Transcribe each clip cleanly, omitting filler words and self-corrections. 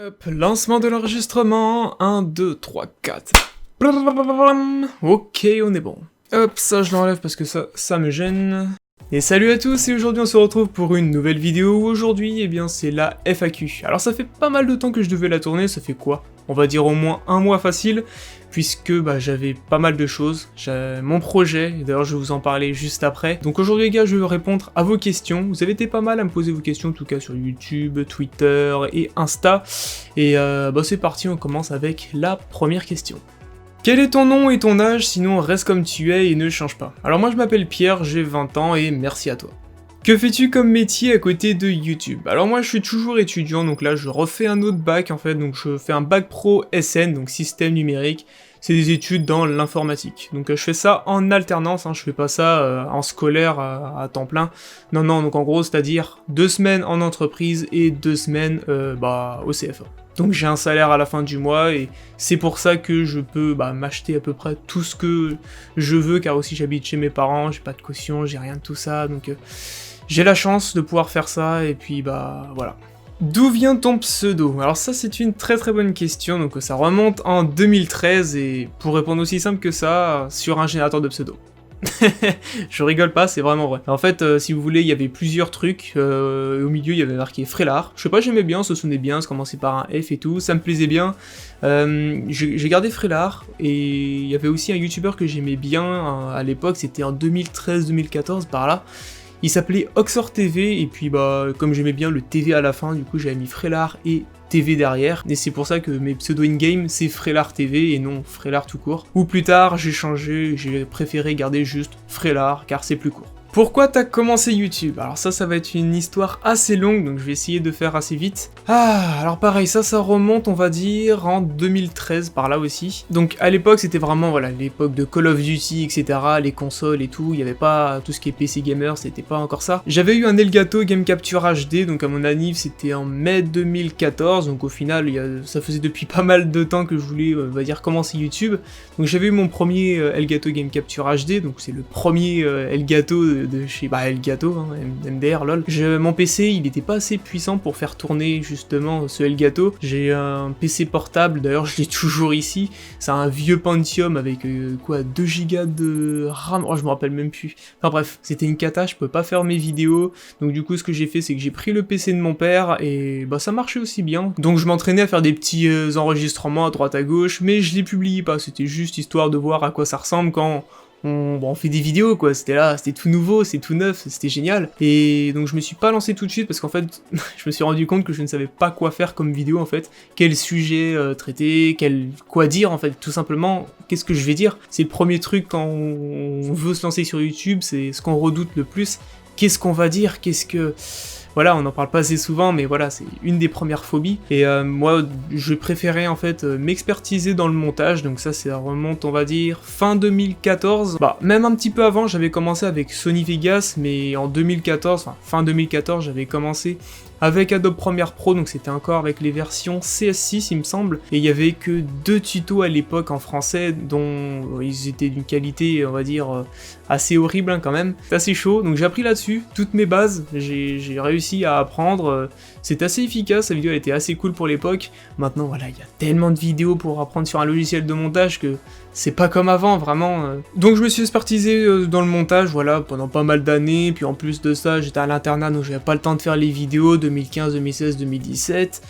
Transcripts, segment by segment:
Hop, lancement de l'enregistrement, 1, 2, 3, 4. Ok, on est bon. Hop, ça je l'enlève parce que ça me gêne. Et salut à tous, et aujourd'hui on se retrouve pour une nouvelle vidéo où aujourd'hui, eh bien c'est la FAQ. Alors ça fait pas mal de temps que je devais la tourner, ça fait quoi? On va dire au moins un mois facile, puisque j'avais pas mal de choses. J'avais mon projet, et d'ailleurs je vais vous en parler juste après. Donc aujourd'hui les gars, je vais répondre à vos questions. Vous avez été pas mal à me poser vos questions, en tout cas sur YouTube, Twitter et Insta. Et c'est parti, on commence avec la première question. Quel est ton nom et ton âge, sinon reste comme tu es et ne change pas. Alors moi je m'appelle Pierre, j'ai 20 ans et merci à toi. Que fais-tu comme métier à côté de YouTube? Alors moi je suis toujours étudiant, donc là je refais un autre bac en fait, donc je fais un bac pro SN, donc système numérique. C'est des études dans l'informatique. Donc je fais ça en alternance, je fais pas ça en scolaire à temps plein. Non, donc en gros c'est-à-dire 2 semaines en entreprise et 2 semaines au CFA. Donc j'ai un salaire à la fin du mois et c'est pour ça que je peux m'acheter à peu près tout ce que je veux, car aussi j'habite chez mes parents, j'ai pas de caution, j'ai rien de tout ça, donc j'ai la chance de pouvoir faire ça et puis voilà. D'où vient ton pseudo? Alors ça c'est une très bonne question, donc ça remonte en 2013 et pour répondre aussi simple que ça, sur un générateur de pseudo. Je rigole pas, c'est vraiment vrai. En fait, si vous voulez, il y avait plusieurs trucs. Au milieu, il y avait marqué Frélard. Je sais pas, j'aimais bien, ça sonnait bien, ça commençait par un F et tout, ça me plaisait bien. J'ai gardé Frélard, et il y avait aussi un youtubeur que j'aimais bien à l'époque, c'était en 2013-2014, par là. Il s'appelait Oxor TV, et puis comme j'aimais bien le TV à la fin, du coup j'avais mis Frélard et TV derrière, et c'est pour ça que mes pseudos in-game c'est Frélard TV et non Frélard tout court. Ou plus tard j'ai changé, j'ai préféré garder juste Frélard car c'est plus court. Pourquoi t'as commencé YouTube? Alors ça va être une histoire assez longue, donc je vais essayer de faire assez vite. Alors pareil, ça remonte on va dire en 2013 par là aussi. Donc à l'époque c'était vraiment l'époque de Call of Duty etc, les consoles et tout, il n'y avait pas tout ce qui est PC gamer, c'était pas encore ça. J'avais eu un Elgato Game Capture HD, donc à mon anniv c'était en mai 2014, donc au final ça faisait depuis pas mal de temps que je voulais on va dire commencer YouTube. Donc j'avais eu mon premier Elgato Game Capture HD, donc c'est le premier Elgato de chez Elgato, MDR lol. Mon PC il était pas assez puissant pour faire tourner justement ce Elgato. J'ai un PC portable, d'ailleurs je l'ai toujours ici, c'est un vieux Pentium avec 2 Go de RAM, je me rappelle même plus. Enfin bref, c'était une cata, je peux pas faire mes vidéos, donc du coup ce que j'ai fait c'est que j'ai pris le PC de mon père et ça marchait aussi bien. Donc je m'entraînais à faire des petits enregistrements à droite à gauche, mais je les publie pas, c'était juste histoire de voir à quoi ça ressemble quand on fait des vidéos quoi, c'était tout nouveau, c'est tout neuf, c'était génial. Et donc je me suis pas lancé tout de suite parce qu'en fait je me suis rendu compte que je ne savais pas quoi faire comme vidéo en fait, quel sujet traiter, quoi dire en fait, tout simplement, qu'est-ce que je vais dire. C'est le premier truc quand on veut se lancer sur YouTube, c'est ce qu'on redoute le plus, qu'est-ce qu'on va dire, voilà, on n'en parle pas assez souvent, mais voilà, c'est une des premières phobies. Et moi, je préférais en fait m'expertiser dans le montage, donc ça remonte, on va dire, fin 2014. Même un petit peu avant, j'avais commencé avec Sony Vegas, mais en 2014, fin 2014, j'avais commencé avec Adobe Premiere Pro, donc c'était encore avec les versions CS6 il me semble, et il y avait que 2 tutos à l'époque en français, dont ils étaient d'une qualité, on va dire, assez horrible quand même, c'est assez chaud, donc j'ai appris là-dessus, toutes mes bases, j'ai réussi à apprendre, c'est assez efficace, la vidéo elle était assez cool pour l'époque. Maintenant voilà, il y a tellement de vidéos pour apprendre sur un logiciel de montage que c'est pas comme avant, vraiment. Donc je me suis expertisé dans le montage, voilà, pendant pas mal d'années, puis en plus de ça, j'étais à l'internat, donc j'avais pas le temps de faire les vidéos, 2015, 2016, 2017.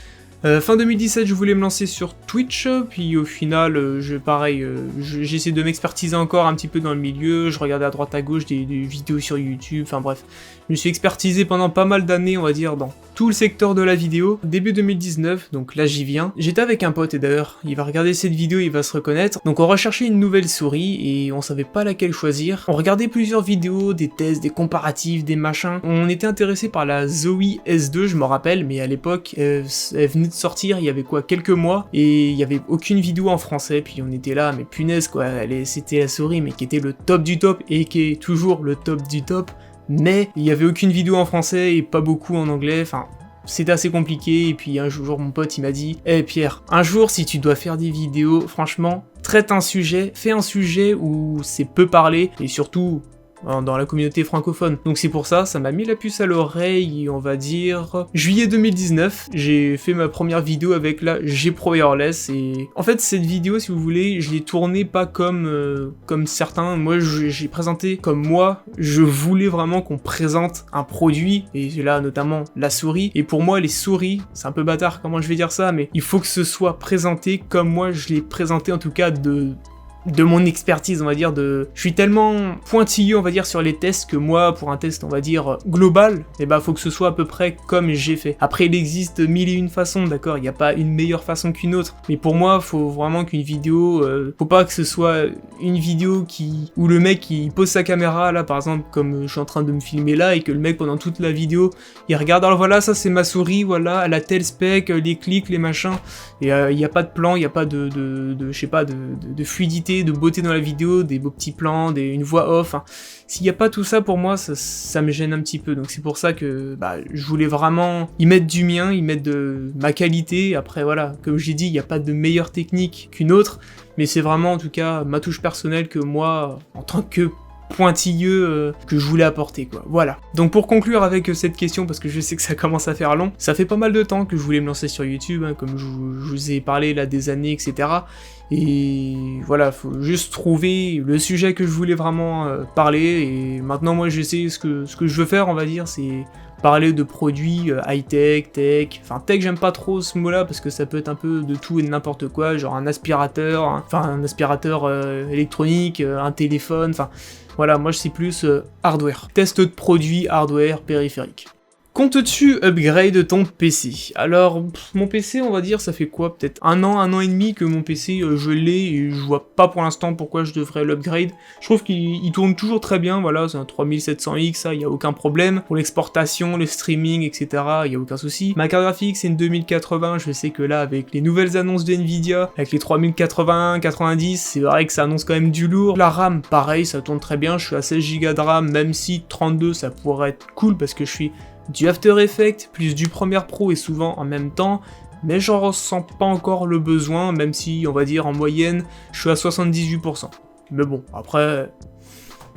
Fin 2017, je voulais me lancer sur Twitch, puis au final, j'ai essayé de m'expertiser encore un petit peu dans le milieu, je regardais à droite à gauche des vidéos sur YouTube, enfin bref. Je me suis expertisé pendant pas mal d'années, on va dire, dans tout le secteur de la vidéo. Début 2019, donc là j'y viens. J'étais avec un pote et d'ailleurs, il va regarder cette vidéo, il va se reconnaître. Donc on recherchait une nouvelle souris et on savait pas laquelle choisir. On regardait plusieurs vidéos, des tests, des comparatifs, des machins. On était intéressé par la Zowie S2, je me rappelle, mais à l'époque, elle venait de sortir, il y avait quelques mois, et il y avait aucune vidéo en français, puis on était là, mais punaise quoi, c'était la souris, mais qui était le top du top, et qui est toujours le top du top, mais il y avait aucune vidéo en français, et pas beaucoup en anglais, enfin... C'était assez compliqué, et puis un jour mon pote il m'a dit « Eh Pierre, un jour si tu dois faire des vidéos, franchement, fais un sujet où c'est peu parlé, et surtout dans la communauté francophone. Donc c'est pour ça, ça m'a mis la puce à l'oreille, on va dire juillet 2019, j'ai fait ma première vidéo avec la G Pro Wireless, et en fait cette vidéo, si vous voulez, je l'ai tournée pas comme certains, moi j'ai présenté comme moi, je voulais vraiment qu'on présente un produit, et là notamment la souris, et pour moi les souris, c'est un peu bâtard comment je vais dire ça, mais il faut que ce soit présenté comme moi je l'ai présenté, en tout cas de mon expertise, on va dire, je suis tellement pointilleux, on va dire, sur les tests que moi, pour un test, on va dire, global, et bah faut que ce soit à peu près comme j'ai fait. Après, il existe mille et une façons, d'accord, il n'y a pas une meilleure façon qu'une autre, mais pour moi, faut vraiment qu'une vidéo, faut pas que ce soit une vidéo où le mec, il pose sa caméra, là, par exemple, comme je suis en train de me filmer là, et que le mec, pendant toute la vidéo, il regarde, alors voilà, ça c'est ma souris, voilà, elle a tel spec, les clics, les machins, et il n'y a pas de plan, il n'y a pas je sais pas, de fluidité, de beauté dans la vidéo, des beaux petits plans, une voix off, hein. S'il n'y a pas tout ça, pour moi, ça me gêne un petit peu, donc c'est pour ça que je voulais vraiment y mettre du mien, y mettre de ma qualité. Après voilà, comme j'ai dit, il n'y a pas de meilleure technique qu'une autre, mais c'est vraiment en tout cas ma touche personnelle que moi, en tant que pointilleux que je voulais apporter, quoi. Voilà. Donc pour conclure avec cette question, parce que je sais que ça commence à faire long, ça fait pas mal de temps que je voulais me lancer sur YouTube, hein, comme je vous ai parlé là des années, etc. Et voilà, faut juste trouver le sujet que je voulais vraiment parler, et maintenant moi je sais ce que je veux faire, on va dire, c'est parler de produits high-tech, enfin tech j'aime pas trop ce mot-là parce que ça peut être un peu de tout et de n'importe quoi, genre un aspirateur, électronique, un téléphone, enfin voilà, moi je sais plus hardware. Test de produits, hardware, périphérique. Comptes-tu upgrade ton PC? Alors, mon PC, on va dire, ça fait quoi? Peut-être un an et demi que mon PC, je l'ai, et je vois pas pour l'instant pourquoi je devrais l'upgrade. Je trouve qu'il tourne toujours très bien, voilà, c'est un 3700X, ça, y a aucun problème. Pour l'exportation, le streaming, etc., y a aucun souci. Ma carte graphique, c'est une 2080, je sais que là, avec les nouvelles annonces de Nvidia, avec les 3080, 90, c'est vrai que ça annonce quand même du lourd. La RAM, pareil, ça tourne très bien, je suis à 16Go de RAM, même si 32, ça pourrait être cool, parce que je suis du After Effects, plus du Premiere Pro et souvent en même temps, mais j'en ressens pas encore le besoin, même si, on va dire, en moyenne, je suis à 78%. Mais bon, après,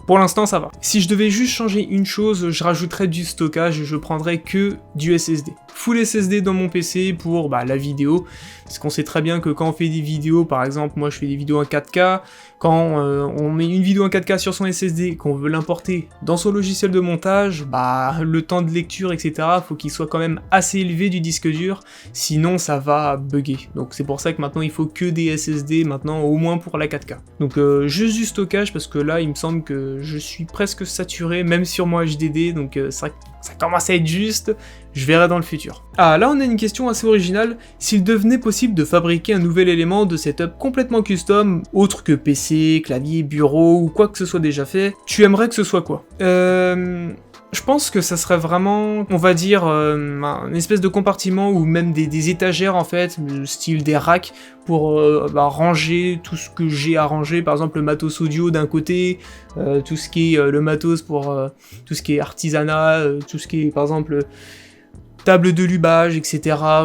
pour l'instant, ça va. Si je devais juste changer une chose, je rajouterais du stockage et je prendrais que du SSD. Full SSD dans mon PC pour la vidéo, parce qu'on sait très bien que quand on fait des vidéos, par exemple, moi je fais des vidéos en 4K, quand on met une vidéo en 4K sur son SSD et qu'on veut l'importer dans son logiciel de montage, le temps de lecture, etc., faut qu'il soit quand même assez élevé du disque dur, sinon ça va bugger. Donc c'est pour ça que maintenant il faut que des SSD, maintenant au moins pour la 4K. Donc juste du stockage, parce que là il me semble que je suis presque saturé, même sur mon HDD, donc ça commence à être juste, je verrai dans le futur. Ah, là on a une question assez originale. S'il devenait possible de fabriquer un nouvel élément de setup complètement custom, autre que PC, clavier, bureau, ou quoi que ce soit déjà fait, tu aimerais que ce soit quoi? Je pense que ça serait vraiment, on va dire, un espèce de compartiment ou même des étagères en fait, style des racks, pour ranger tout ce que j'ai à ranger, par exemple le matos audio d'un côté, tout ce qui est le matos pour tout ce qui est artisanat, tout ce qui est par exemple table de lubage, etc.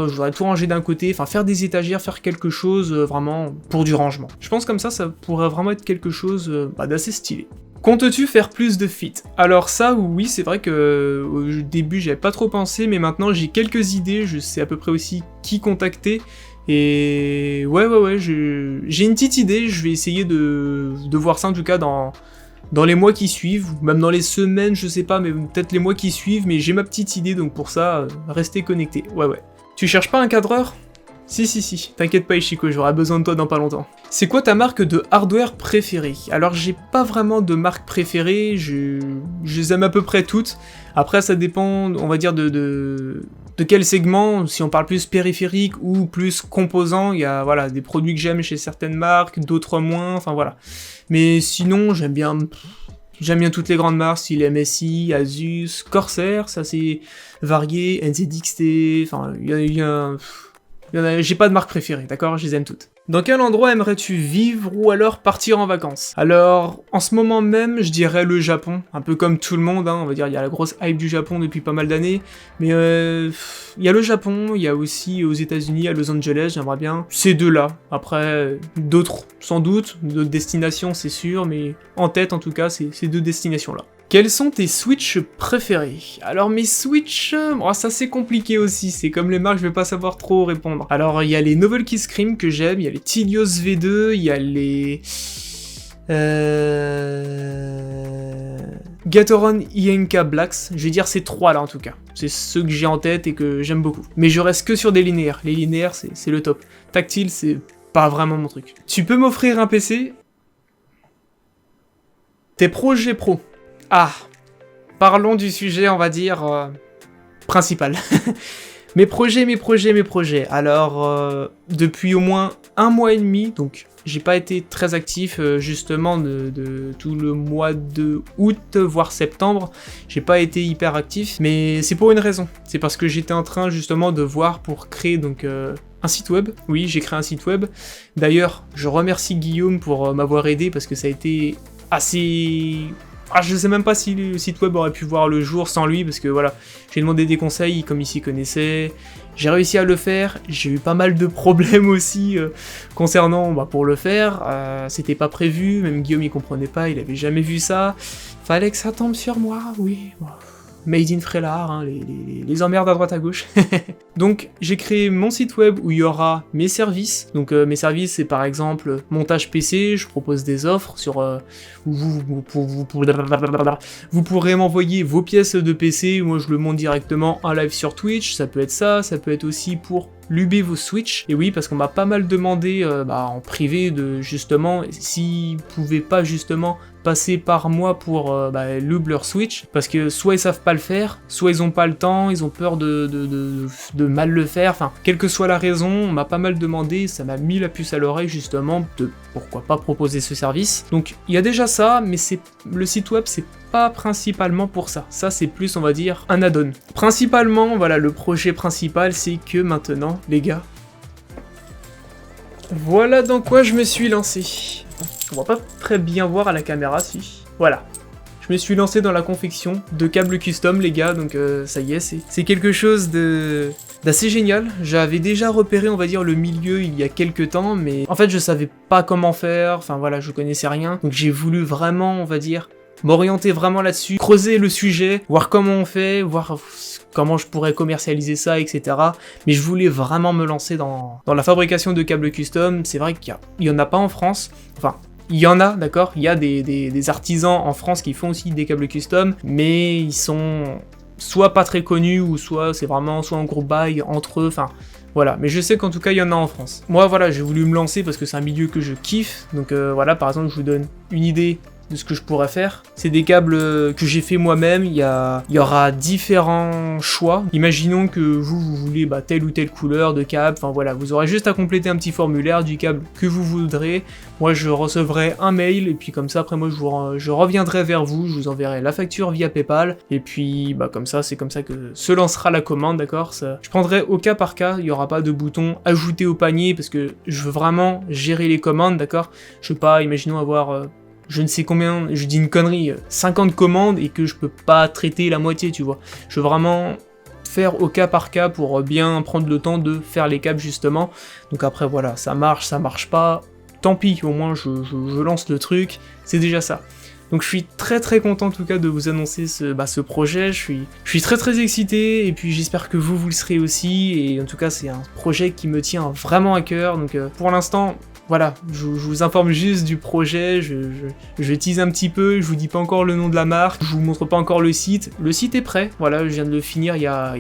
Je voudrais tout ranger d'un côté, enfin faire des étagères, faire quelque chose vraiment pour du rangement. Je pense comme ça pourrait vraiment être quelque chose d'assez stylé. Comptes-tu faire plus de feats? Alors ça, oui, c'est vrai que au début j'avais pas trop pensé, mais maintenant j'ai quelques idées, je sais à peu près aussi qui contacter, et ouais, j'ai une petite idée, je vais essayer de voir ça en tout cas dans les mois qui suivent, ou même dans les semaines, je sais pas, mais peut-être les mois qui suivent, mais j'ai ma petite idée, donc pour ça, restez connectés, ouais. Tu cherches pas un cadreur? Si, t'inquiète pas Ishiko, j'aurai besoin de toi dans pas longtemps. C'est quoi ta marque de hardware préférée? Alors j'ai pas vraiment de marque préférée, je les aime à peu près toutes. Après ça dépend, on va dire, de quel segment, si on parle plus périphérique ou plus composant, il y a voilà, des produits que j'aime chez certaines marques, d'autres moins, enfin voilà. Mais sinon j'aime bien toutes les grandes marques, style MSI, Asus, Corsair, ça c'est varié, NZXT, enfin il y a j'ai pas de marque préférée, d'accord? Je les aime toutes. Dans quel endroit aimerais-tu vivre ou alors partir en vacances? Alors, en ce moment même, je dirais le Japon, un peu comme tout le monde, hein, on va dire, il y a la grosse hype du Japon depuis pas mal d'années, mais il y a le Japon, il y a aussi aux États-Unis, à Los Angeles, j'aimerais bien ces deux-là. Après, d'autres, sans doute, d'autres destinations, c'est sûr, mais en tête, en tout cas, c'est ces deux destinations-là. Quels sont tes Switch préférés? Alors mes Switch, oh, ça c'est compliqué aussi, c'est comme les marques, je vais pas savoir trop répondre. Alors il y a les Novel Kiss Cream que j'aime, il y a les Tilios V2, il y a les... Gateron INK Blacks, je vais dire ces trois là en tout cas. C'est ceux que j'ai en tête et que j'aime beaucoup. Mais je reste que sur des linéaires, les linéaires c'est le top. Tactile c'est pas vraiment mon truc. Tu peux m'offrir un PC? Tes projets pro. Ah, parlons du sujet, on va dire, principal. Mes projets. Alors, depuis au moins 1 mois et demi, donc j'ai pas été très actif, justement, de tout le mois de août, voire septembre. J'ai pas été hyper actif, mais c'est pour une raison. C'est parce que j'étais en train, justement, de voir pour créer, donc... un site web, oui, j'ai créé un site web. D'ailleurs, je remercie Guillaume pour m'avoir aidé, parce que ça a été assez... Ah, je sais même pas si le site web aurait pu voir le jour sans lui, parce que voilà, j'ai demandé des conseils, comme il s'y connaissait, j'ai réussi à le faire, j'ai eu pas mal de problèmes aussi concernant, pour le faire, c'était pas prévu, même Guillaume il comprenait pas, il avait jamais vu ça, fallait que ça tombe sur moi, oui, Made in Frélard, hein, les emmerdes à droite à gauche. Donc j'ai créé mon site web où il y aura mes services. Donc mes services c'est par exemple montage PC, je propose des offres sur où vous pourrez m'envoyer vos pièces de PC, moi je le monte directement en live sur Twitch, ça peut être ça peut être aussi pour luber vos Switch. Et oui, parce qu'on m'a pas mal demandé en privé de justement s'ils pouvaient pas justement passer par moi pour lube leur Switch, parce que soit ils savent pas le faire, soit ils ont pas le temps, ils ont peur de mal le faire, enfin, quelle que soit la raison, on m'a pas mal demandé, ça m'a mis la puce à l'oreille justement, de pourquoi pas proposer ce service. Donc il y a déjà ça, mais le site web c'est pas principalement pour ça. Ça c'est plus on va dire un add-on. Principalement, voilà, le projet principal c'est que maintenant, les gars, voilà dans quoi je me suis lancé. On va pas très bien voir à la caméra si. Voilà. Je me suis lancé dans la confection de câbles custom les gars, donc ça y est, c'est quelque chose d'assez génial. J'avais déjà repéré, on va dire, le milieu il y a quelques temps, mais en fait je savais pas comment faire, enfin voilà, je connaissais rien. Donc j'ai voulu vraiment, on va dire, m'orienter vraiment là-dessus, creuser le sujet, voir comment on fait, voir comment je pourrais commercialiser ça, etc. Mais je voulais vraiment me lancer dans la fabrication de câbles custom. C'est vrai qu'il y en a pas en France, enfin... Il y en a, d'accord, il y a des artisans en France qui font aussi des câbles custom, mais ils sont soit pas très connus, ou soit c'est vraiment soit en groupe bail entre eux, enfin voilà. Mais je sais qu'en tout cas il y en a en France. Moi voilà, j'ai voulu me lancer parce que c'est un milieu que je kiffe, donc voilà, par exemple je vous donne une idée de ce que je pourrais faire. C'est des câbles que j'ai fait moi-même, il y aura différents choix. Imaginons que vous voulez telle ou telle couleur de câble, enfin voilà, vous aurez juste à compléter un petit formulaire du câble que vous voudrez. Moi je recevrai un mail, et puis comme ça après moi je reviendrai vers vous, je vous enverrai la facture via Paypal, et puis comme ça, c'est comme ça que se lancera la commande, d'accord. Je prendrai au cas par cas, il n'y aura pas de bouton ajouter au panier, parce que je veux vraiment gérer les commandes, d'accord. Je veux pas, imaginons avoir... je ne sais combien, je dis une connerie, 50 commandes et que je peux pas traiter la moitié, tu vois. Je veux vraiment faire au cas par cas pour bien prendre le temps de faire les câbles justement. Donc après voilà, ça marche pas, tant pis, au moins je lance le truc, c'est déjà ça. Donc je suis très très content en tout cas de vous annoncer ce projet, je suis très très excité, et puis j'espère que vous le serez aussi, et en tout cas c'est un projet qui me tient vraiment à cœur, donc pour l'instant... Voilà, je vous informe juste du projet, je tease un petit peu, je vous dis pas encore le nom de la marque, je vous montre pas encore le site. Le site est prêt, voilà, je viens de le finir il y a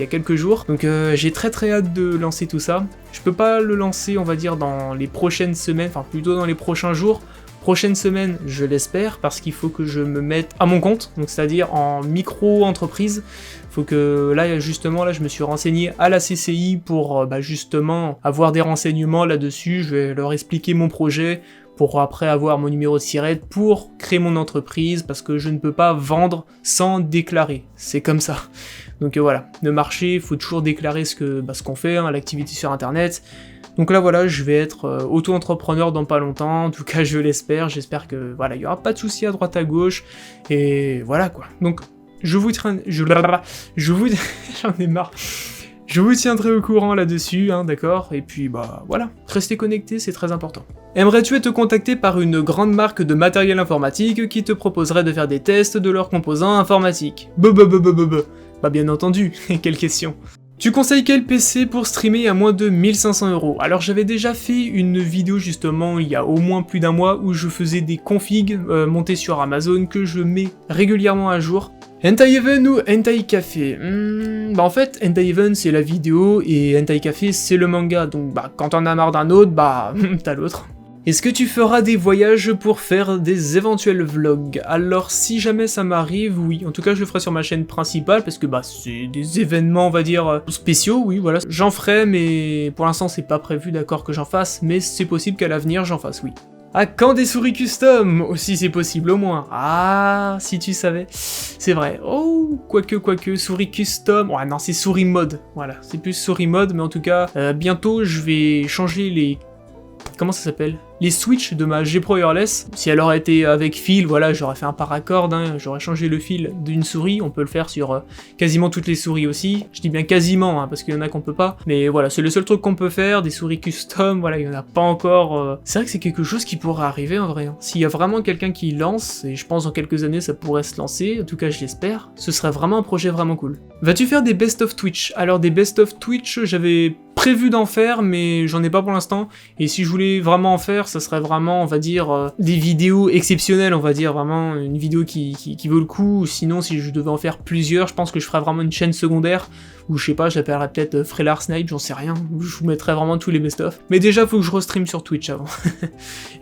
quelques jours. Donc j'ai très très hâte de lancer tout ça. Je peux pas le lancer, on va dire, dans les prochaines semaines, enfin plutôt dans les prochains jours. Prochaine semaine, je l'espère, parce qu'il faut que je me mette à mon compte, donc c'est-à-dire en micro-entreprise. Faut que là, justement, je me suis renseigné à la CCI pour justement avoir des renseignements là-dessus. Je vais leur expliquer mon projet pour après avoir mon numéro de SIRET pour créer mon entreprise, parce que je ne peux pas vendre sans déclarer, c'est comme ça. Donc voilà, le marché, il faut toujours déclarer ce qu'on fait, hein, l'activité sur internet. Donc là voilà, je vais être auto-entrepreneur dans pas longtemps, en tout cas je l'espère, j'espère que voilà, il y aura pas de soucis à droite à gauche, et voilà quoi. Donc je vous j'en ai marre. Je vous tiendrai au courant là-dessus, hein, d'accord? Et puis bah voilà, restez connectés, c'est très important. Aimerais-tu être contacté par une grande marque de matériel informatique qui te proposerait de faire des tests de leurs composants informatiques? Bah bien entendu, quelle question. Tu conseilles quel PC pour streamer à moins de 1500 €? Alors j'avais déjà fait une vidéo justement il y a au moins plus d'un mois où je faisais des configs montés sur Amazon que je mets régulièrement à jour. Hentai Even ou Hentai Café? Bah en fait, Hentai Even c'est la vidéo et Hentai Café c'est le manga, donc bah quand on a marre d'un autre, bah t'as l'autre. Est-ce que tu feras des voyages pour faire des éventuels vlogs? Alors si jamais ça m'arrive, oui. En tout cas je le ferai sur ma chaîne principale parce que bah c'est des événements on va dire spéciaux, oui voilà. J'en ferai mais pour l'instant c'est pas prévu d'accord que j'en fasse, mais c'est possible qu'à l'avenir j'en fasse, oui. Ah, quand des souris custom? Aussi c'est possible au moins. Ah, si tu savais. C'est vrai. Oh, quoique, souris custom. Ouais non, c'est souris mode. Voilà, c'est plus souris mode, mais en tout cas, bientôt je vais changer les... Comment ça s'appelle? Les switches de ma G Pro Wireless. Si elle aurait été avec fil, voilà, j'aurais fait un paracorde, hein, j'aurais changé le fil d'une souris, on peut le faire sur quasiment toutes les souris aussi. Je dis bien quasiment, hein, parce qu'il y en a qu'on peut pas, mais voilà, c'est le seul truc qu'on peut faire, des souris custom, voilà, il y en a pas encore... C'est vrai que c'est quelque chose qui pourrait arriver en vrai. Hein. S'il y a vraiment quelqu'un qui lance, et je pense dans quelques années ça pourrait se lancer, en tout cas je l'espère, ce serait vraiment un projet vraiment cool. Vas-tu faire des best-of Twitch? Alors des best-of Twitch, j'avais prévu d'en faire, mais j'en ai pas pour l'instant, et si je voulais vraiment en faire, ça serait vraiment, on va dire, des vidéos exceptionnelles, on va dire, vraiment une vidéo qui vaut le coup, sinon si je devais en faire plusieurs, je pense que je ferais vraiment une chaîne secondaire, ou je sais pas, je l'appellerais peut-être Frelar Snipe, j'en sais rien, où je vous mettrais vraiment tous les best-of. Mais déjà, faut que je restream sur Twitch avant.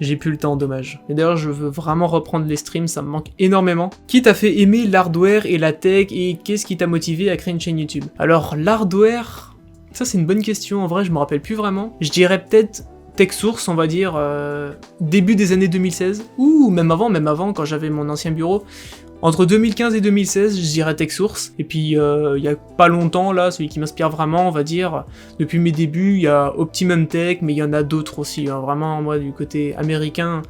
J'ai plus le temps, dommage. Et d'ailleurs, je veux vraiment reprendre les streams, ça me manque énormément. Qui t'a fait aimer l'hardware et la tech, et qu'est-ce qui t'a motivé à créer une chaîne YouTube? Alors, l'hardware... Ça c'est une bonne question, en vrai je me rappelle plus vraiment. Je dirais peut-être TechSource, on va dire, début des années 2016, ou même avant quand j'avais mon ancien bureau. Entre 2015 et 2016, je dirais TechSource, et puis il y a pas longtemps là, celui qui m'inspire vraiment, on va dire, depuis mes débuts, il y a Optimum Tech, mais il y en a d'autres aussi, hein. Vraiment moi du côté américain,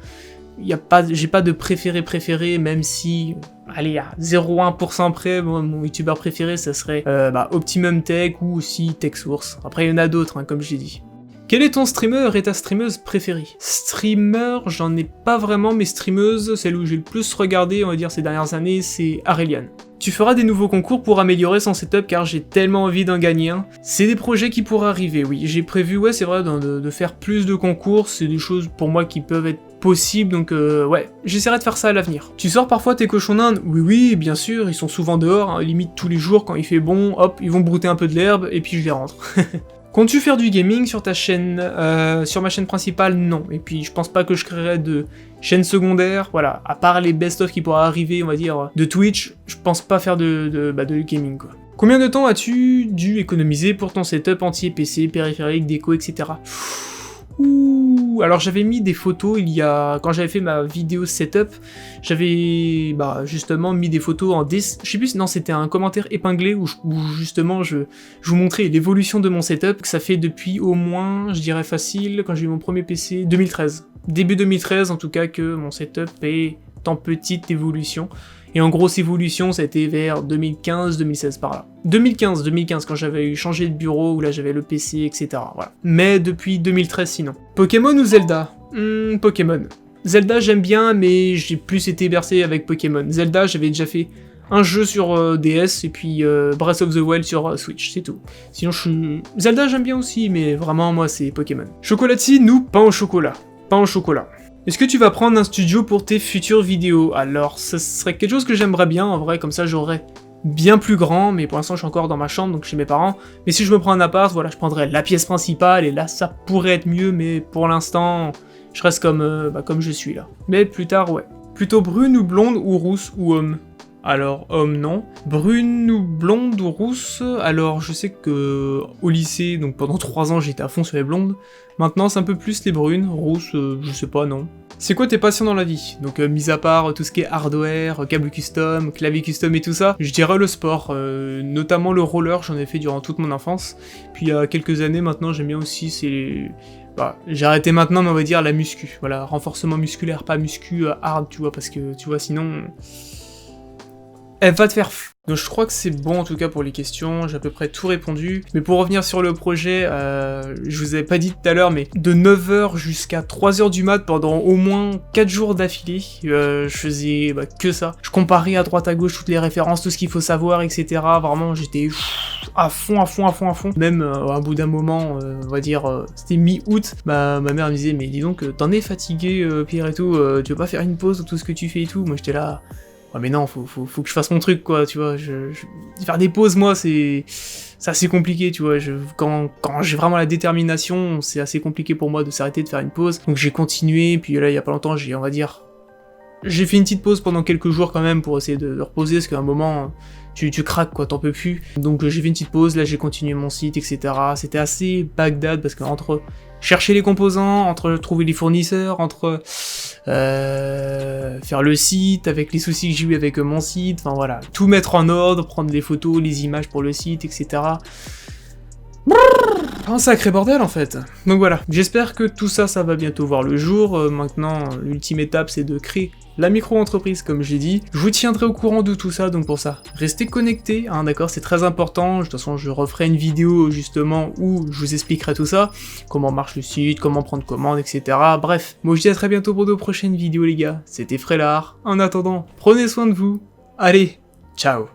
j'ai pas de préféré, même si... Allez, à 0,1% près, mon youtubeur préféré, ça serait Optimum Tech ou aussi TechSource. Après, il y en a d'autres, hein, comme je l'ai dit. Quel est ton streamer et ta streameuse préférée? Streamer, j'en ai pas vraiment, mais streameuse, celle où j'ai le plus regardé, on va dire, ces dernières années, c'est Aurelian. Tu feras des nouveaux concours pour améliorer son setup car j'ai tellement envie d'en gagner un. C'est des projets qui pourraient arriver, oui. J'ai prévu, ouais, c'est vrai, de faire plus de concours, c'est des choses pour moi qui peuvent être possible, donc ouais, j'essaierai de faire ça à l'avenir. Tu sors parfois tes cochons d'Inde? Oui, bien sûr, ils sont souvent dehors, hein, limite tous les jours, quand il fait bon, hop, ils vont brouter un peu de l'herbe, et puis je les rentre. Comptes-tu faire du gaming sur ta chaîne? Sur ma chaîne principale, non. Et puis je pense pas que je créerai de chaîne secondaire, voilà, à part les best-of qui pourraient arriver, on va dire, de Twitch, je pense pas faire de gaming, quoi. Combien de temps as-tu dû économiser pour ton setup entier, PC, périphérique, déco, etc. Ouh, alors j'avais mis des photos quand j'avais fait ma vidéo setup, j'avais justement mis des photos en je sais plus, non c'était un commentaire épinglé où justement je vous montrais l'évolution de mon setup, que ça fait depuis au moins, je dirais facile, quand j'ai eu mon premier PC, 2013. Début 2013 en tout cas que mon setup est en petite évolution. Et en grosse évolution, ça a été vers 2015-2016 par là. 2015 quand j'avais changé de bureau, où là j'avais le PC, etc. Voilà. Mais depuis 2013 sinon. Pokémon ou Zelda? Pokémon. Zelda j'aime bien, mais j'ai plus été bercé avec Pokémon. Zelda, j'avais déjà fait un jeu sur DS, et puis Breath of the Wild sur Switch, c'est tout. Sinon Zelda j'aime bien aussi, mais vraiment moi c'est Pokémon. Chocolatine ou pain au chocolat? Pain au chocolat. Est-ce que tu vas prendre un studio pour tes futures vidéos? Alors, ce serait quelque chose que j'aimerais bien, en vrai, comme ça j'aurais bien plus grand, mais pour l'instant je suis encore dans ma chambre, donc chez mes parents. Mais si je me prends un appart, voilà, je prendrais la pièce principale, et là ça pourrait être mieux, mais pour l'instant, je reste comme je suis là. Mais plus tard, ouais. Plutôt brune ou blonde ou rousse ou homme? Alors, homme, non. Brune ou blonde ou rousse? Alors, je sais que au lycée, donc pendant 3 ans, j'étais à fond sur les blondes. Maintenant, c'est un peu plus les brunes. Rousses, je sais pas, non. C'est quoi tes passions dans la vie? Donc, mis à part tout ce qui est hardware, câble custom, clavier custom et tout ça, je dirais le sport. Notamment le roller, j'en ai fait durant toute mon enfance. Puis, il y a quelques années, maintenant, j'aime bien aussi, c'est... Bah, j'ai arrêté maintenant, mais on va dire la muscu. Voilà, renforcement musculaire, pas muscu hard, tu vois, parce que, tu vois, sinon... Elle va te faire Donc je crois que c'est bon en tout cas pour les questions, j'ai à peu près tout répondu. Mais pour revenir sur le projet, je vous avais pas dit tout à l'heure, mais de 9h jusqu'à 3h du mat pendant au moins 4 jours d'affilée, je faisais que ça. Je comparais à droite à gauche toutes les références, tout ce qu'il faut savoir, etc. Vraiment j'étais à fond. Même à bout d'un moment, on va dire, c'était mi-août, ma mère me disait, mais dis donc, t'en es fatigué Pierre et tout, tu veux pas faire une pause de tout ce que tu fais et tout? Moi j'étais là... Ouais mais non, faut que je fasse mon truc quoi, tu vois, faire des pauses moi c'est assez compliqué, tu vois, quand j'ai vraiment la détermination, c'est assez compliqué pour moi de s'arrêter de faire une pause, donc j'ai continué, puis là il y a pas longtemps j'ai fait une petite pause pendant quelques jours quand même pour essayer de reposer, parce qu'à un moment tu craques quoi, t'en peux plus, donc j'ai fait une petite pause, là j'ai continué mon site, etc. C'était assez Bagdad, parce qu'entre chercher les composants, entre trouver les fournisseurs, entre faire le site, avec les soucis que j'ai eu avec mon site, enfin voilà, tout mettre en ordre, prendre les photos, les images pour le site, etc. Un sacré bordel en fait. Donc voilà, j'espère que tout ça, ça va bientôt voir le jour. Maintenant, l'ultime étape, c'est de créer la micro-entreprise, comme j'ai dit. Je vous tiendrai au courant de tout ça, donc pour ça, restez connectés, hein, d'accord, c'est très important. De toute façon, je referai une vidéo, justement, où je vous expliquerai tout ça. Comment marche le site, comment prendre commande, etc. Bref, moi je dis à très bientôt pour de prochaines vidéos, les gars. C'était Frélard. En attendant, prenez soin de vous. Allez, ciao.